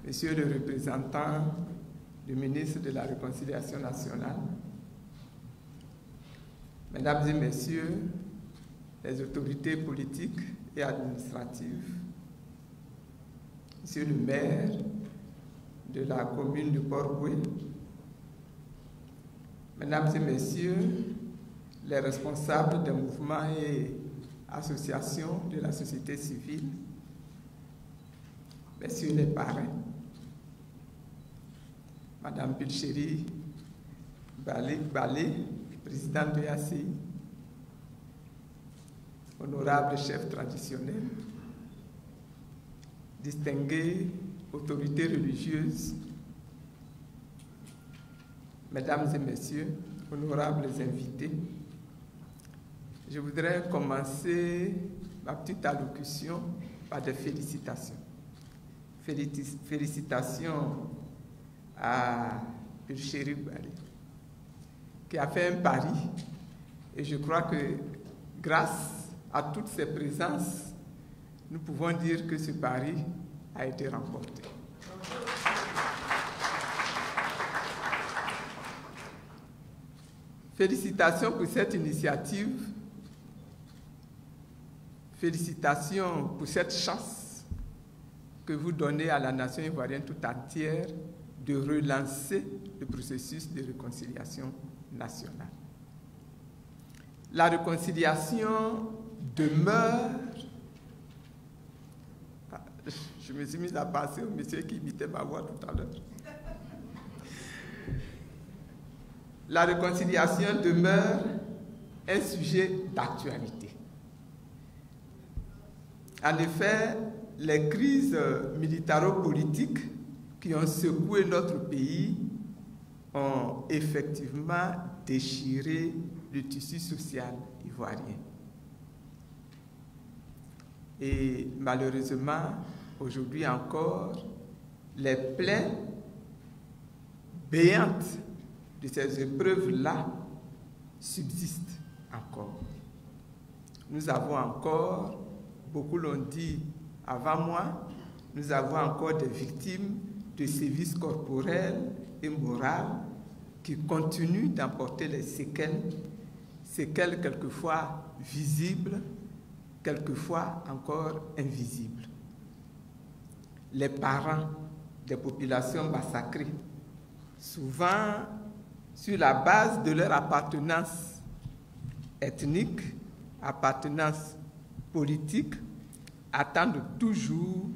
Monsieur le représentant du ministre de la Réconciliation nationale, Mesdames et Messieurs les autorités politiques et administratives, Monsieur le maire de la commune de Port-Bouët, Mesdames et Messieurs les responsables des mouvements et associations de la société civile, Messieurs les parrains, Madame Pilcheri Balé, présidente de l'ACI, honorables chefs traditionnels, distinguées autorités religieuses, Mesdames et Messieurs, honorables invités, je voudrais commencer ma petite allocution par des félicitations. Félicitations à Pilcheri Balé, qui a fait un pari, et je crois que grâce à toutes ces présences, nous pouvons dire que ce pari a été remporté. Félicitations pour cette initiative, félicitations pour cette chance que vous donnez à la nation ivoirienne tout entière de relancer le processus de réconciliation nationale. La réconciliation demeure. Je me suis mis à passer au monsieur qui imitait ma voix tout à l'heure. La réconciliation demeure un sujet d'actualité. En effet, les crises militaro-politiques qui ont secoué notre pays ont effectivement déchiré le tissu social ivoirien. Et malheureusement, aujourd'hui encore, les plaies béantes de ces épreuves-là subsistent encore. Nous avons encore, beaucoup l'ont dit avant moi, nous avons encore des victimes de sévices corporels et moraux qui continuent d'emporter les séquelles quelquefois visibles, quelquefois encore invisibles. Les parents des populations massacrées, souvent sur la base de leur appartenance ethnique, appartenance politique, attendent toujours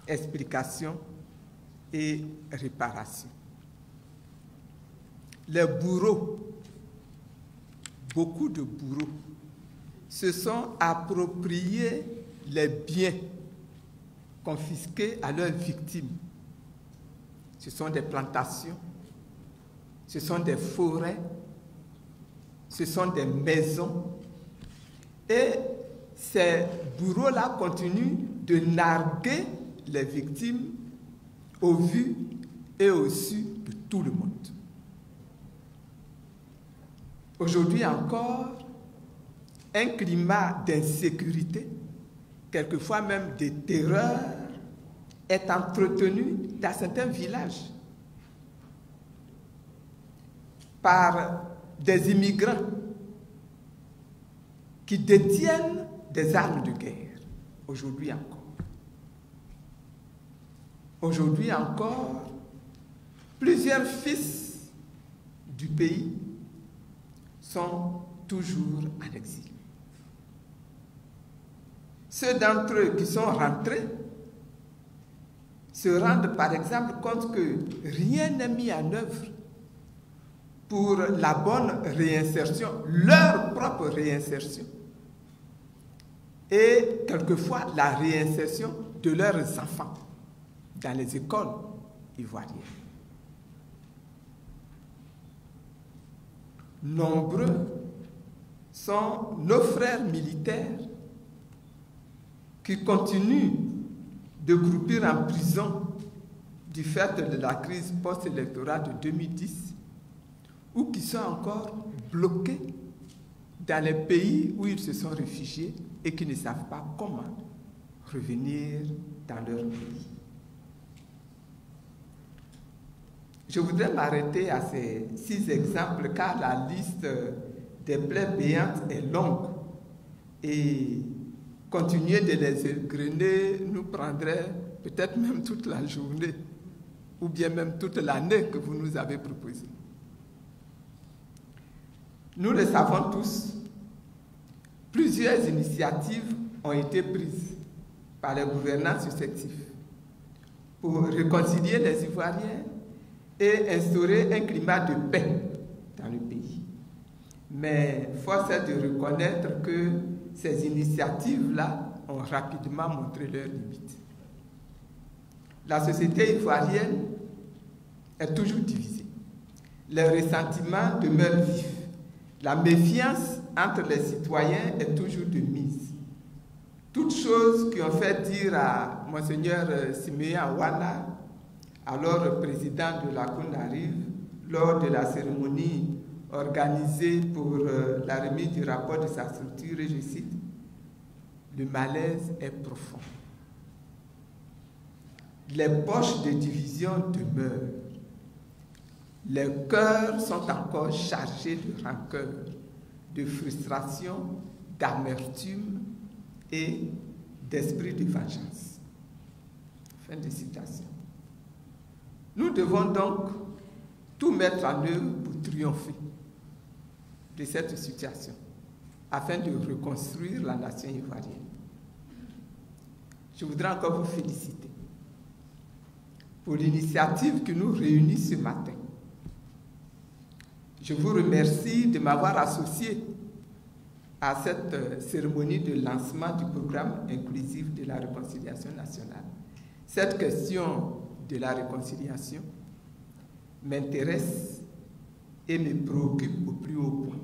explication et réparation. Les bourreaux, beaucoup de bourreaux, se sont appropriés les biens confisqués à leurs victimes. Ce sont des plantations, ce sont des forêts, ce sont des maisons. Et ces bourreaux-là continuent de narguer les victimes au vu et au su de tout le monde. Aujourd'hui encore, un climat d'insécurité, quelquefois même de terreur, est entretenu dans certains villages par des immigrants qui détiennent des armes de guerre, aujourd'hui encore. Aujourd'hui encore, plusieurs fils du pays sont toujours en exil. Ceux d'entre eux qui sont rentrés se rendent par exemple compte que rien n'est mis en œuvre pour la bonne réinsertion, leur propre réinsertion, et quelquefois la réinsertion de leurs enfants dans les écoles ivoiriennes. Nombreux sont nos frères militaires qui continuent de croupir en prison du fait de la crise post-électorale de 2010 ou qui sont encore bloqués dans les pays où ils se sont réfugiés et qui ne savent pas comment revenir dans leur pays. Je voudrais m'arrêter à ces 6 exemples car la liste des plaies béantes est longue et continuer de les égrener nous prendrait peut-être même toute la journée ou bien même toute l'année que vous nous avez proposée. Nous le savons tous, plusieurs initiatives ont été prises par les gouvernants successifs pour réconcilier les Ivoiriens et instaurer un climat de paix dans le pays. Mais force est de reconnaître que ces initiatives-là ont rapidement montré leurs limites. La société ivoirienne est toujours divisée. Les ressentiments demeurent vifs. La méfiance entre les citoyens est toujours de mise. Toutes choses qui ont fait dire à Monseigneur Simeon Awana, alors président de la CONARIV, lors de la cérémonie organisée pour la remise du rapport de sa structure, et je cite, « Le malaise est profond. Les poches de division demeurent. Les cœurs sont encore chargés de rancœur, de frustration, d'amertume et d'esprit de vengeance. » Fin de citation. Nous devons donc tout mettre en œuvre pour triompher de cette situation, afin de reconstruire la nation ivoirienne. Je voudrais encore vous féliciter pour l'initiative qui nous réunit ce matin. Je vous remercie de m'avoir associé à cette cérémonie de lancement du programme inclusif de la réconciliation nationale. Cette question de la réconciliation m'intéresse et me préoccupe au plus haut point.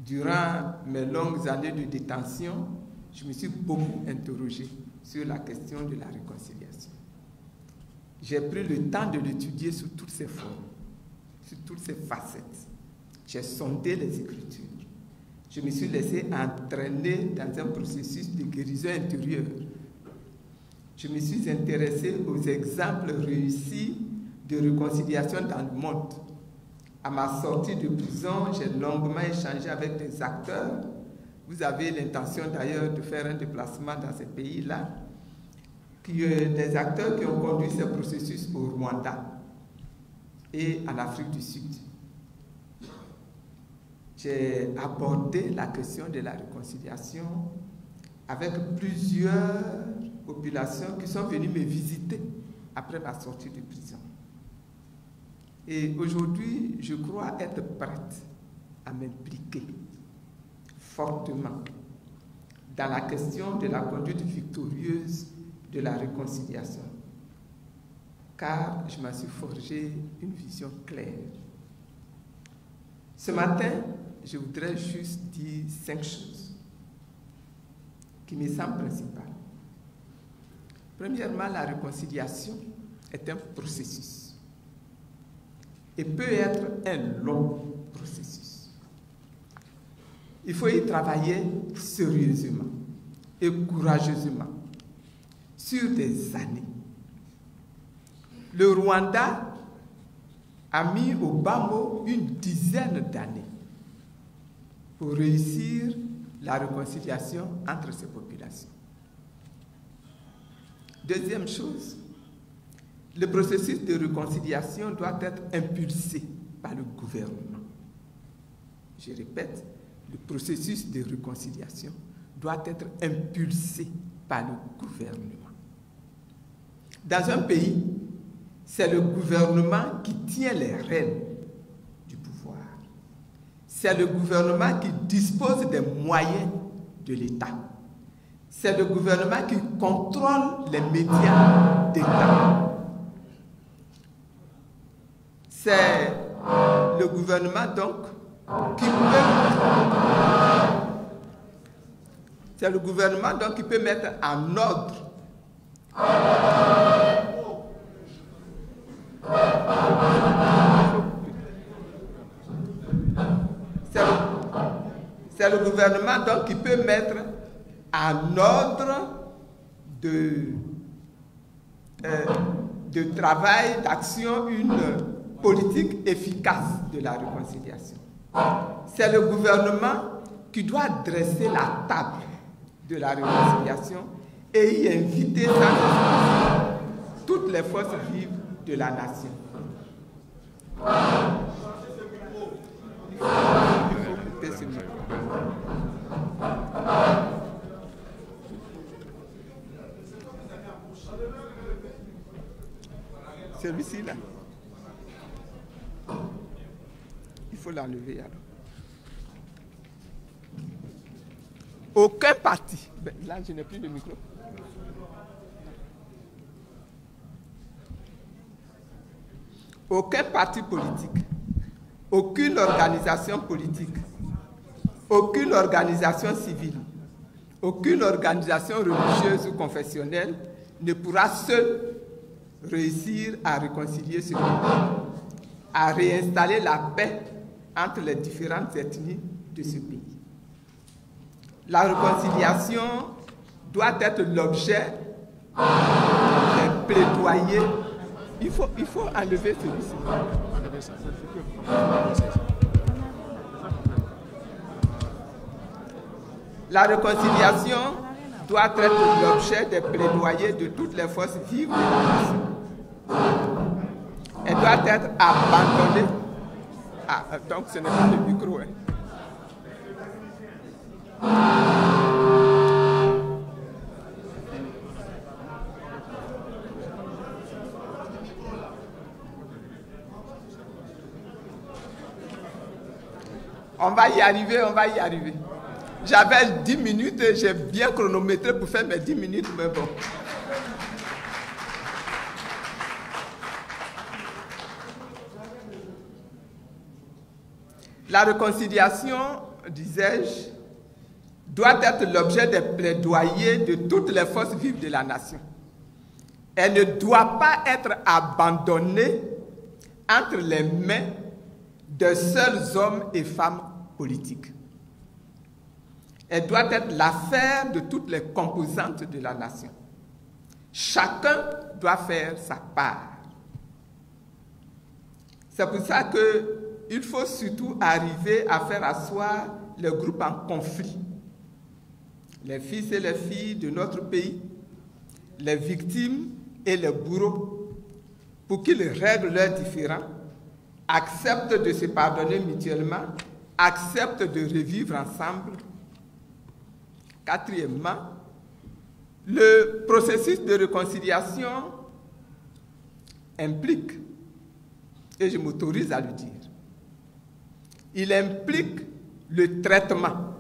Durant mes longues années de détention, je me suis beaucoup interrogé sur la question de la réconciliation. J'ai pris le temps de l'étudier sous toutes ses formes, sur toutes ses facettes. J'ai sondé les Écritures. Je me suis laissé entraîner dans un processus de guérison intérieure. Je me suis intéressé aux exemples réussis de réconciliation dans le monde. À ma sortie de prison, j'ai longuement échangé avec des acteurs. Vous avez l'intention d'ailleurs de faire un déplacement dans ces pays-là. Des acteurs qui ont conduit ce processus au Rwanda et en Afrique du Sud. J'ai abordé la question de la réconciliation avec plusieurs populations qui sont venues me visiter après ma sortie de prison. Et aujourd'hui, je crois être prête à m'impliquer fortement dans la question de la conduite victorieuse de la réconciliation, car je m'en suis forgé une vision claire. Ce matin, je voudrais juste dire 5 choses qui me semblent principales. Premièrement, la réconciliation est un processus et peut être un long processus. Il faut y travailler sérieusement et courageusement sur des années. Le Rwanda a mis au bas mot une dizaine d'années pour réussir la réconciliation entre ces populations. Deuxième chose, le processus de réconciliation doit être impulsé par le gouvernement. Je répète, le processus de réconciliation doit être impulsé par le gouvernement. Dans un pays, c'est le gouvernement qui tient les rênes du pouvoir. C'est le gouvernement qui dispose des moyens de l'État. C'est le gouvernement qui contrôle les médias d'État. C'est le gouvernement donc qui peut mettre en ordre c'est le gouvernement donc qui peut mettre en ordre de travail, d'action, une politique efficace de la réconciliation. C'est le gouvernement qui doit dresser la table de la réconciliation et y inviter sans exclusion toutes les forces vives de la nation. Il faut couper ce micro. Celui-ci là. Il faut l'enlever alors. Aucun parti. Ben, là, je n'ai plus de micro. Aucun parti politique, aucune organisation politique, aucune organisation civile, aucune organisation religieuse ou confessionnelle ne pourra seule réussir à réconcilier ce pays, à réinstaller la paix entre les différentes ethnies de ce pays. La réconciliation doit être l'objet des plaidoyers. Il faut enlever celui-ci. La réconciliation doit être l'objet des plaidoyers de toutes les forces vives de la nation. Elle doit être abandonnée. Ah, donc ce n'est pas le micro. Hein. On va y arriver, on va y arriver. J'avais 10 minutes et j'ai bien chronométré pour faire mes 10 minutes, mais bon. La réconciliation, disais-je, doit être l'objet des plaidoyers de toutes les forces vives de la nation. Elle ne doit pas être abandonnée entre les mains de seuls hommes et femmes politiques. Elle doit être l'affaire de toutes les composantes de la nation. Chacun doit faire sa part. C'est pour ça qu'il faut surtout arriver à faire asseoir les groupes en conflit. Les fils et les filles de notre pays, les victimes et les bourreaux, pour qu'ils règlent leurs différends, acceptent de se pardonner mutuellement, acceptent de revivre ensemble. Quatrièmement, le processus de réconciliation implique, et je m'autorise à le dire, il implique le traitement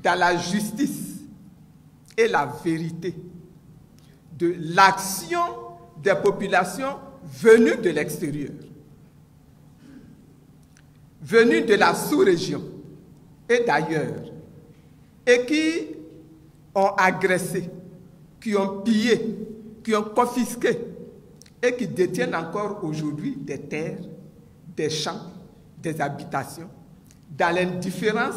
dans la justice et la vérité de l'action des populations venues de l'extérieur, venues de la sous-région et d'ailleurs, et qui ont agressé, qui ont pillé, qui ont confisqué et qui détiennent encore aujourd'hui des terres, des champs, des habitations, dans l'indifférence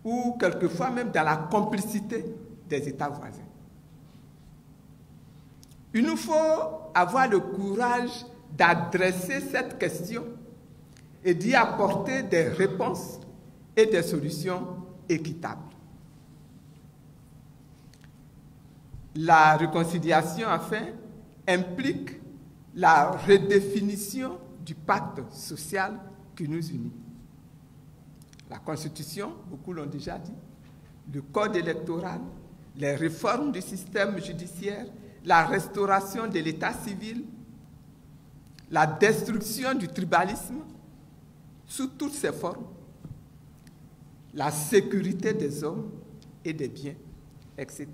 ou quelquefois même dans la complicité des États voisins. Il nous faut avoir le courage d'adresser cette question et d'y apporter des réponses et des solutions équitables. La réconciliation, enfin, implique la redéfinition du pacte social qui nous unit. La Constitution, beaucoup l'ont déjà dit, le code électoral, les réformes du système judiciaire, la restauration de l'état civil, la destruction du tribalisme, sous toutes ses formes, la sécurité des hommes et des biens, etc.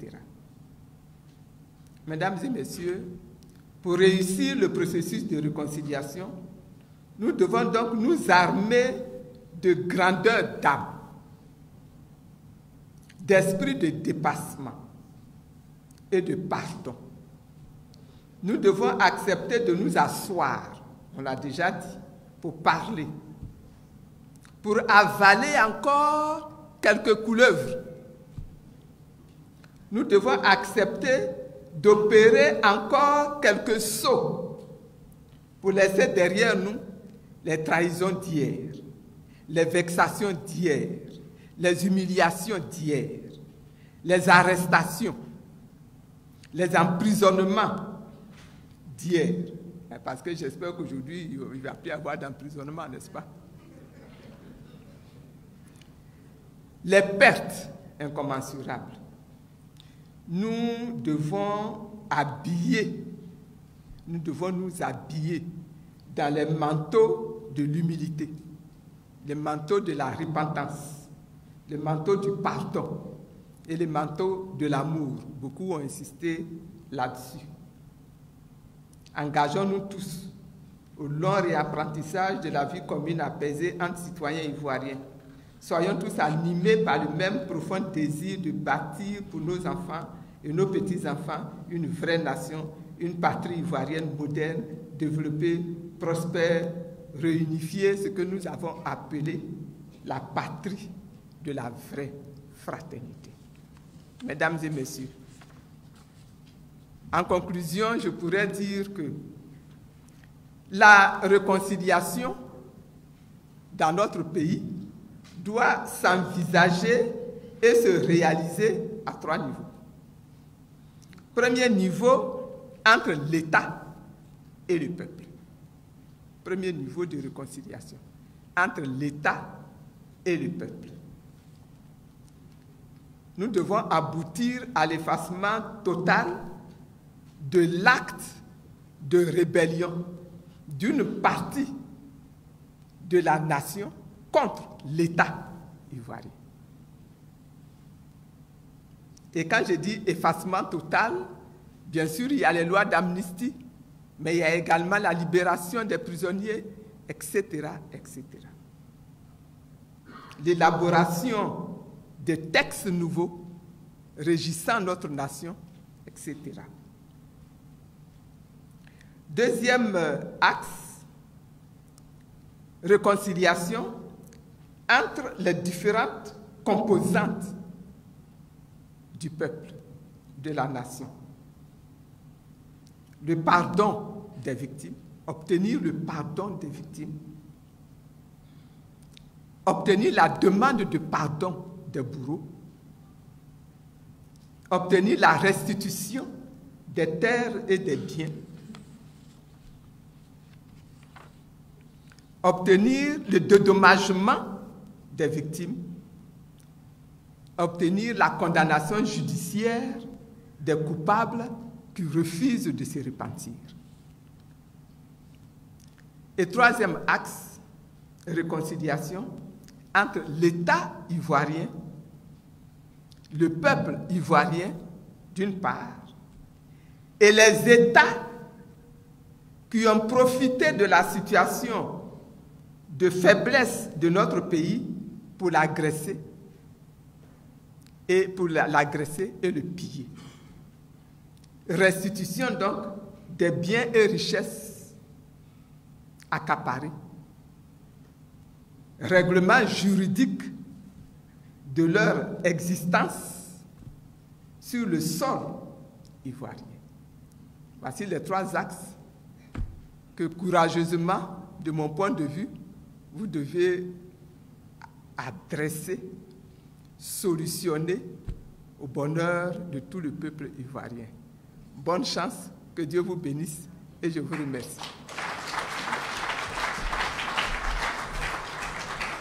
Mesdames et messieurs, pour réussir le processus de réconciliation, nous devons donc nous armer de grandeur d'âme, d'esprit de dépassement et de pardon. Nous devons accepter de nous asseoir, on l'a déjà dit, pour parler, pour avaler encore quelques couleuvres. Nous devons accepter d'opérer encore quelques sauts pour laisser derrière nous les trahisons d'hier, les vexations d'hier, les humiliations d'hier, les arrestations, les emprisonnements d'hier. Parce que j'espère qu'aujourd'hui, il ne va plus y avoir d'emprisonnement, n'est-ce pas? Les pertes incommensurables. Nous devons nous habiller dans les manteaux de l'humilité, les manteaux de la repentance, les manteaux du pardon et les manteaux de l'amour. Beaucoup ont insisté là-dessus. Engageons-nous tous au long réapprentissage de la vie commune apaisée entre citoyens ivoiriens. Soyons tous animés par le même profond désir de bâtir pour nos enfants et nos petits-enfants une vraie nation, une patrie ivoirienne moderne, développée, prospère, réunifiée, ce que nous avons appelé la patrie de la vraie fraternité. Mesdames et messieurs, en conclusion, je pourrais dire que la réconciliation dans notre pays doit s'envisager et se réaliser à 3 niveaux. Premier niveau, entre l'État et le peuple. Premier niveau de réconciliation, entre l'État et le peuple. Nous devons aboutir à l'effacement total de l'acte de rébellion d'une partie de la nation contre l'État ivoirien. Et quand je dis effacement total, bien sûr, il y a les lois d'amnistie, mais il y a également la libération des prisonniers, etc., etc. L'élaboration de textes nouveaux régissant notre nation, etc. Deuxième axe, réconciliation entre les différentes composantes du peuple, de la nation. Le pardon des victimes, obtenir le pardon des victimes, obtenir la demande de pardon des bourreaux, obtenir la restitution des terres et des biens, obtenir le dédommagement des victimes, obtenir la condamnation judiciaire des coupables qui refusent de se repentir. Et troisième axe, réconciliation entre l'État ivoirien, le peuple ivoirien d'une part, et les États qui ont profité de la situation de faiblesse de notre pays pour l'agresser et le piller. Restitution donc des biens et richesses accaparés. Règlement juridique de leur existence sur le sol ivoirien. Voici les 3 axes que courageusement, de mon point de vue, vous devez adresser, solutionner au bonheur de tout le peuple ivoirien. Bonne chance, que Dieu vous bénisse et je vous remercie.